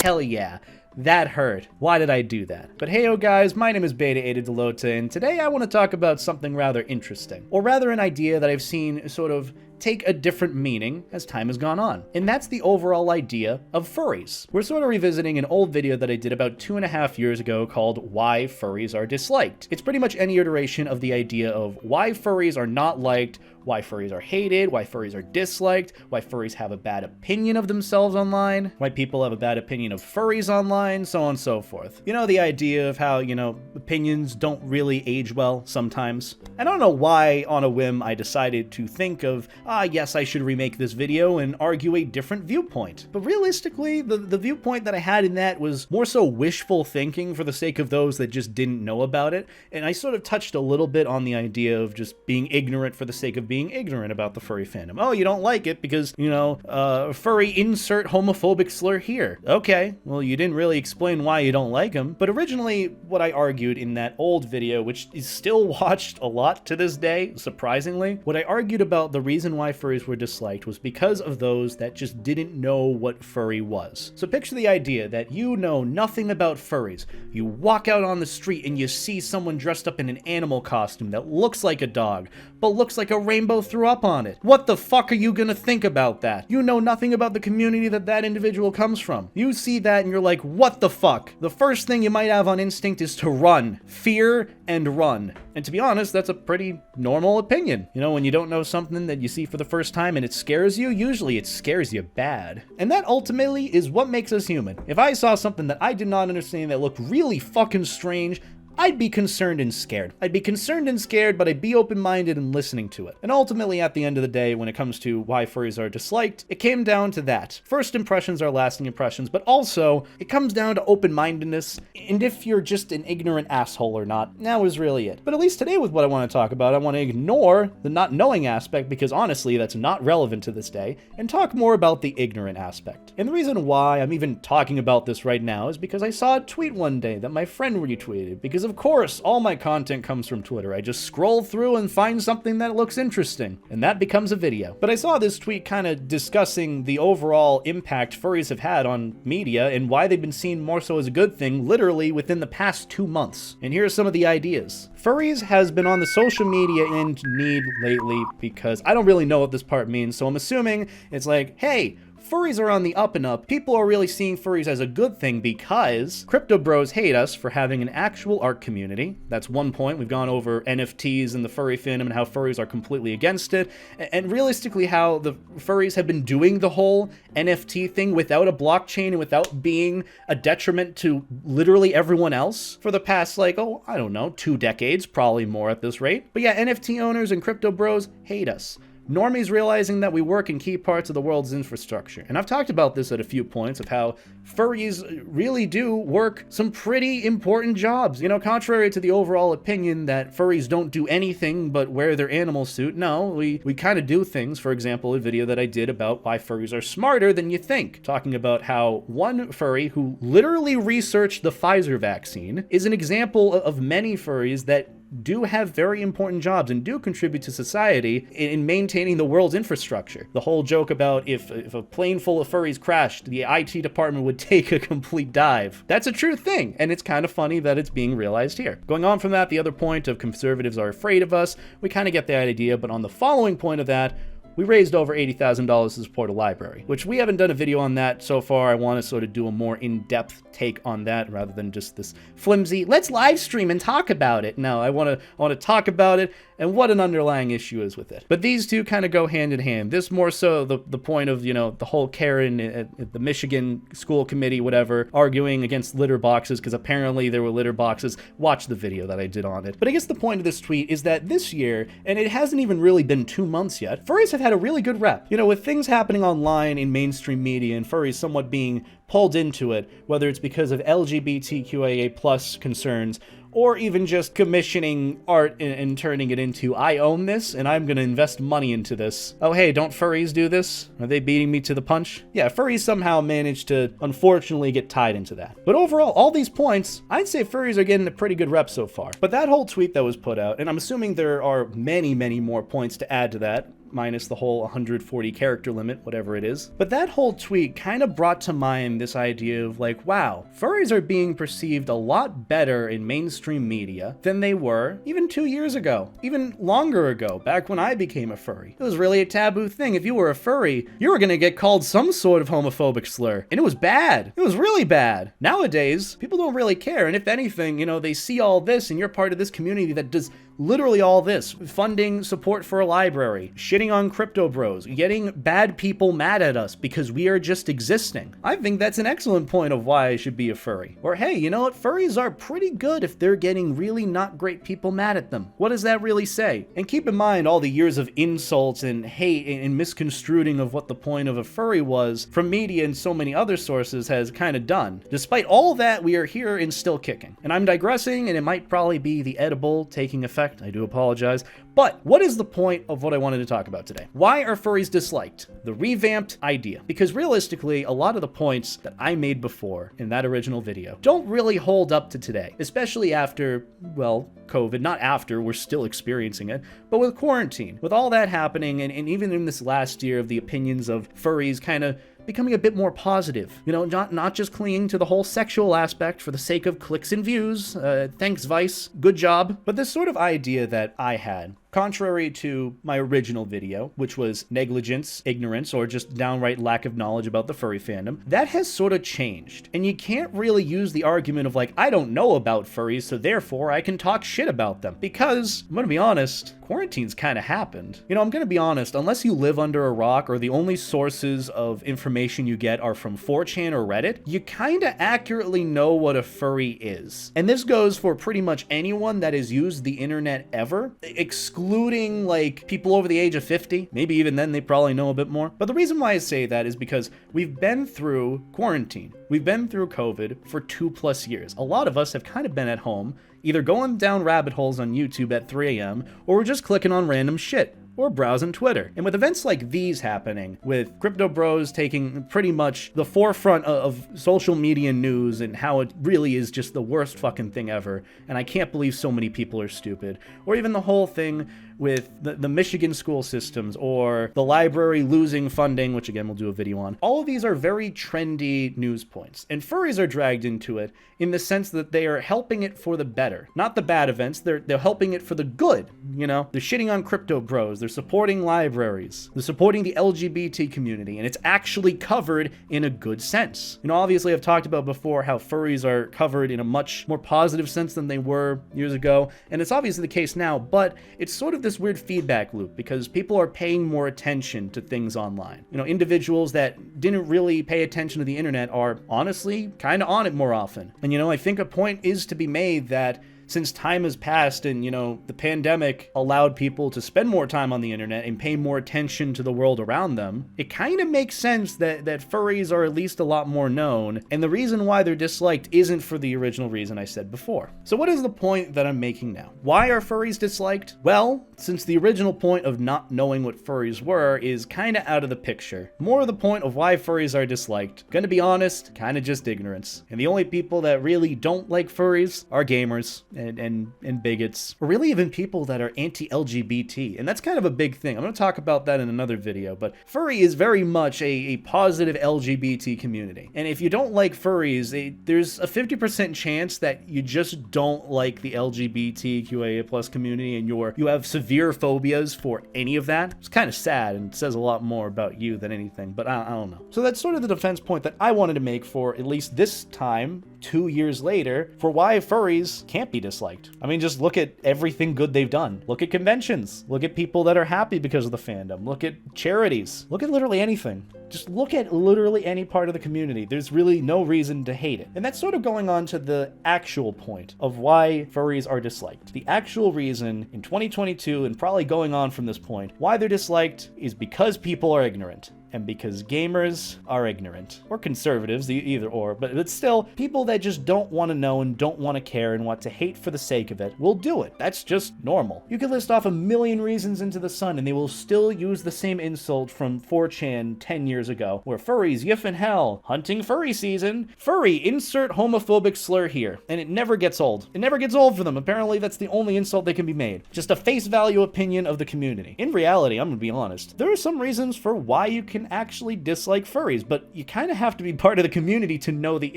hell yeah. That hurt. Why did I do that? But hey, guys, my name is BetaEtaDelota, and today I want to talk about something rather interesting. Or rather an idea that I've seen sort of take a different meaning as time has gone on. And that's the overall idea of furries. We're sort of revisiting an old video that I did about 2.5 years ago called Why Furries Are Disliked. It's pretty much any iteration of the idea of why furries are not liked, why furries are hated, why furries are disliked, why furries have a bad opinion of themselves online, why people have a bad opinion of furries online, so on and so forth. You know, the idea of how, opinions don't really age well sometimes. I don't know why, on a whim, I decided to think of, yes, I should remake this video and argue a different viewpoint. But realistically, the viewpoint that I had in that was more so wishful thinking for the sake of those that just didn't know about it. And I sort of touched a little bit on the idea of just being ignorant for the sake of being ignorant about the furry fandom. Oh, you don't like it because, furry insert homophobic slur here. Okay, well, you didn't really explain why you don't like them. But originally, what I argued in that old video, which is still watched a lot to this day, surprisingly, what I argued about the reason why furries were disliked was because of those that just didn't know what furry was. So picture the idea that you know nothing about furries. You walk out on the street and you see someone dressed up in an animal costume that looks like a dog, but looks like a rainbow threw up on it. What the fuck are you gonna think about that? You know nothing about the community that individual comes from. You see that and you're like, what the fuck? The first thing you might have on instinct is to run. Fear and run. And to be honest, that's a pretty normal opinion. When you don't know something that you see for the first time and it scares you, usually it scares you bad. And that ultimately is what makes us human. If I saw something that I did not understand that looked really fucking strange, I'd be concerned and scared. I'd be concerned and scared, but I'd be open-minded and listening to it. And ultimately, at the end of the day, when it comes to why furries are disliked, it came down to that. First impressions are lasting impressions, but also, it comes down to open-mindedness, and if you're just an ignorant asshole or not, that was really it. But at least today with what I want to talk about, I want to ignore the not knowing aspect, because honestly, that's not relevant to this day, and talk more about the ignorant aspect. And the reason why I'm even talking about this right now is because I saw a tweet one day that my friend retweeted, because of course, all my content comes from Twitter. I just scroll through and find something that looks interesting, and that becomes a video. But I saw this tweet kind of discussing the overall impact furries have had on media and why they've been seen more so as a good thing literally within the past 2 months. And here are some of the ideas. Furries has been on the social media in need lately because I don't really know what this part means, so I'm assuming it's like, hey, furries are on the up and up. People are really seeing furries as a good thing because crypto bros hate us for having an actual art community. That's one point. We've gone over NFTs and the furry fandom and how furries are completely against it. And realistically, how the furries have been doing the whole NFT thing without a blockchain and without being a detriment to literally everyone else for the past, 2 decades, probably more at this rate. But yeah, NFT owners and crypto bros hate us. Normies realizing that we work in key parts of the world's infrastructure. And I've talked about this at a few points of how furries really do work some pretty important jobs. Contrary to the overall opinion that furries don't do anything but wear their animal suit, no, we kind of do things. For example, a video that I did about why furries are smarter than you think, talking about how one furry who literally researched the Pfizer vaccine is an example of many furries that do have very important jobs and do contribute to society in maintaining the world's infrastructure. The whole joke about if a plane full of furries crashed, the IT department would take a complete dive. That's a true thing, and it's kind of funny that it's being realized here. Going on from that, the other point of conservatives are afraid of us, we kind of get the idea, but on the following point of that, we raised over $80,000 to support a library, which we haven't done a video on that so far. I want to sort of do a more in-depth take on that rather than just this flimsy, let's live stream and talk about it. No, I want to talk about it and what an underlying issue is with it. But these two kind of go hand in hand. This more so the point of, the whole Karen at the Michigan school committee, whatever, arguing against litter boxes because apparently there were litter boxes. Watch the video that I did on it. But I guess the point of this tweet is that this year, and it hasn't even really been 2 months yet, furries have had a really good rep. With things happening online in mainstream media and furries somewhat being pulled into it, whether it's because of LGBTQIA+ concerns or even just commissioning art and turning it into, I own this and I'm gonna invest money into this. Oh hey, don't furries do this? Are they beating me to the punch? Yeah, furries somehow managed to unfortunately get tied into that. But overall, all these points, I'd say furries are getting a pretty good rep so far. But that whole tweet that was put out, and I'm assuming there are many, many more points to add to that, minus the whole 140 character limit, whatever it is. But that whole tweet kind of brought to mind this idea of like, wow, furries are being perceived a lot better in mainstream media than they were even 2 years ago, even longer ago, back when I became a furry. It was really a taboo thing. If you were a furry, you were gonna get called some sort of homophobic slur, and it was bad. It was really bad. Nowadays, people don't really care, and if anything, you know, they see all this and you're part of this community that does literally all this. Funding support for a library, shitting on crypto bros, getting bad people mad at us because we are just existing. I think that's an excellent point of why I should be a furry. Or hey, you know what? Furries are pretty good if they're getting really not great people mad at them. What does that really say? And keep in mind all the years of insults and hate and misconstruing of what the point of a furry was from media and so many other sources has kind of done. Despite all that, we are here and still kicking. And I'm digressing, and it might probably be the edible taking effect. I do apologize. But what is the point of what I wanted to talk about today? Why are furries disliked? The revamped idea. Because realistically, a lot of the points that I made before in that original video don't really hold up to today, especially after, well, COVID. Not after, we're still experiencing it, but with quarantine. With all that happening, and even in this last year of the opinions of furries kind of becoming a bit more positive, you know, not just clinging to the whole sexual aspect for the sake of clicks and views. Thanks, Vice. Good job. But this sort of idea that I had, contrary to my original video, which was negligence, ignorance, or just downright lack of knowledge about the furry fandom, that has sort of changed. And you can't really use the argument of like, I don't know about furries, so therefore I can talk shit about them. Because, I'm gonna be honest, quarantine's kind of happened. You know, I'm gonna be honest, unless you live under a rock or the only sources of information you get are from 4chan or Reddit, you kind of accurately know what a furry is. And this goes for pretty much anyone that has used the internet ever, excluding like people over the age of 50. Maybe even then they probably know a bit more. But the reason why I say that is because we've been through quarantine. We've been through COVID for 2+ years. A lot of us have kind of been at home, either going down rabbit holes on YouTube at 3 a.m. or we're just clicking on random shit, or browsing Twitter. And with events like these happening, with crypto bros taking pretty much the forefront of social media news and how it really is just the worst fucking thing ever, and I can't believe so many people are stupid, or even the whole thing with the Michigan school systems, or the library losing funding, which again we'll do a video on. All of these are very trendy news points, and furries are dragged into it in the sense that they are helping it for the better. Not the bad events, they're helping it for the good, you know? They're shitting on crypto bros, they're supporting libraries, they're supporting the LGBT community, and it's actually covered in a good sense. You know, obviously I've talked about before how furries are covered in a much more positive sense than they were years ago, and it's obviously the case now, but it's sort of this weird feedback loop because people are paying more attention to things online. You know, individuals that didn't really pay attention to the internet are honestly kind of on it more often. And you know, I think a point is to be made that since time has passed and, you know, the pandemic allowed people to spend more time on the internet and pay more attention to the world around them, it kind of makes sense that furries are at least a lot more known, and the reason why they're disliked isn't for the original reason I said before. So what is the point that I'm making now? Why are furries disliked? Well, since the original point of not knowing what furries were is kind of out of the picture, more of the point of why furries are disliked, gonna be honest, kind of just ignorance. And the only people that really don't like furries are gamers and bigots, or really even people that are anti-LGBT, and that's kind of a big thing. I'm going to talk about that in another video, but furry is very much a positive LGBT community, and if you don't like furries, there's a 50% chance that you just don't like the LGBTQIA+ community, and you have severe phobias for any of that. It's kind of sad, and it says a lot more about you than anything, but I don't know. So that's sort of the defense point that I wanted to make for at least this time, 2 years later, for why furries can't be disliked. I mean, just look at everything good they've done. Look at conventions. Look at people that are happy because of the fandom. Look at charities. Look at literally anything. Just look at literally any part of the community. There's really no reason to hate it. And that's sort of going on to the actual point of why furries are disliked. The actual reason in 2022, and probably going on from this point, why they're disliked is because people are ignorant. And because gamers are ignorant, or conservatives, either or, but still, people that just don't want to know and don't want to care and want to hate for the sake of it will do it. That's just normal. You could list off a million reasons into the sun and they will still use the same insult from 4chan 10 years years ago, where furries yiff in hell, hunting furry season, furry, insert homophobic slur here. And it never gets old. It never gets old for them. Apparently, that's the only insult they can be made. Just a face value opinion of the community. In reality, I'm gonna be honest, there are some reasons for why you can actually dislike furries, but you kind of have to be part of the community to know the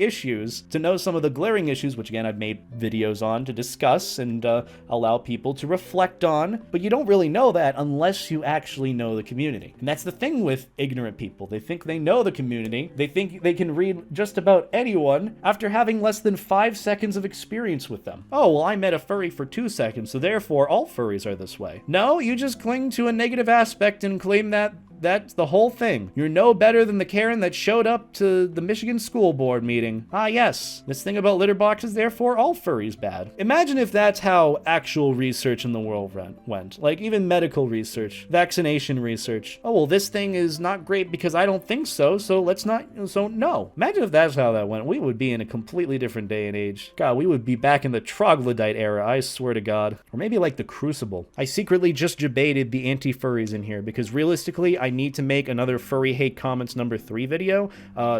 issues, to know some of the glaring issues, which again, I've made videos on to discuss and allow people to reflect on, but you don't really know that unless you actually know the community. And that's the thing with ignorant people. They think they know the community. They think they can read just about anyone after having less than 5 seconds of experience with them. Oh, well, I met a furry for 2 seconds, so therefore all furries are this way. No, you just cling to a negative aspect and claim that that's the whole thing. You're no better than the Karen that showed up to the Michigan school board meeting. Ah, yes, this thing about litter boxes, therefore all furries bad. Imagine if that's how actual research in the world went. Like even medical research, vaccination research. Oh, well, this thing is not great because I don't think so, so no. Imagine if that's how that went. We would be in a completely different day and age. God, we would be back in the troglodyte era, I swear to God. Or maybe like the Crucible. I secretly just debated the anti-furries in here because realistically, I need to make another furry hate comments number 3 video,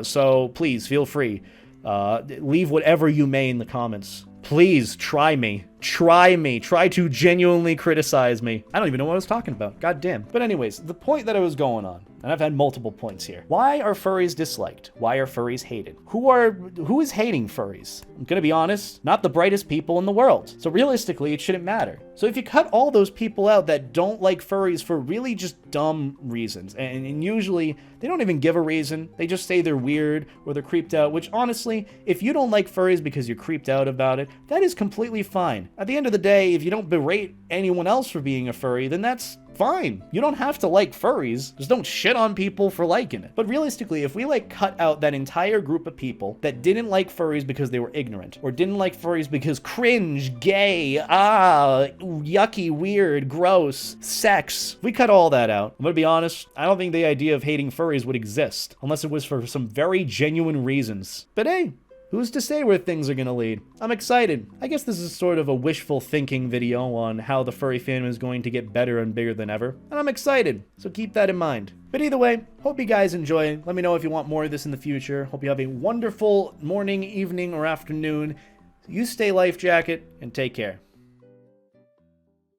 so please feel free. Leave whatever you may in the comments. Please try me. Try to genuinely criticize me. I don't even know what I was talking about. God damn. But anyways, the point that I was going on, and I've had multiple points here. Why are furries disliked? Why are furries hated? Who is hating furries? I'm gonna be honest, not the brightest people in the world. So realistically, it shouldn't matter. So if you cut all those people out that don't like furries for really just dumb reasons, and usually they don't even give a reason, they just say they're weird or they're creeped out, which honestly, if you don't like furries because you're creeped out about it, that is completely fine. At the end of the day, if you don't berate anyone else for being a furry, then that's fine. You don't have to like furries, just don't shit on people for liking it. But realistically, if we cut out that entire group of people that didn't like furries because they were ignorant, or didn't like furries because cringe, gay, yucky, weird, gross, sex, we cut all that out. I'm gonna be honest, I don't think the idea of hating furries would exist, unless it was for some very genuine reasons. But hey, who's to say where things are gonna lead? I'm excited. I guess this is sort of a wishful thinking video on how the furry fandom is going to get better and bigger than ever, and I'm excited, so keep that in mind. But either way, hope you guys enjoy. Let me know if you want more of this in the future. Hope you have a wonderful morning, evening, or afternoon. You stay life jacket, and take care.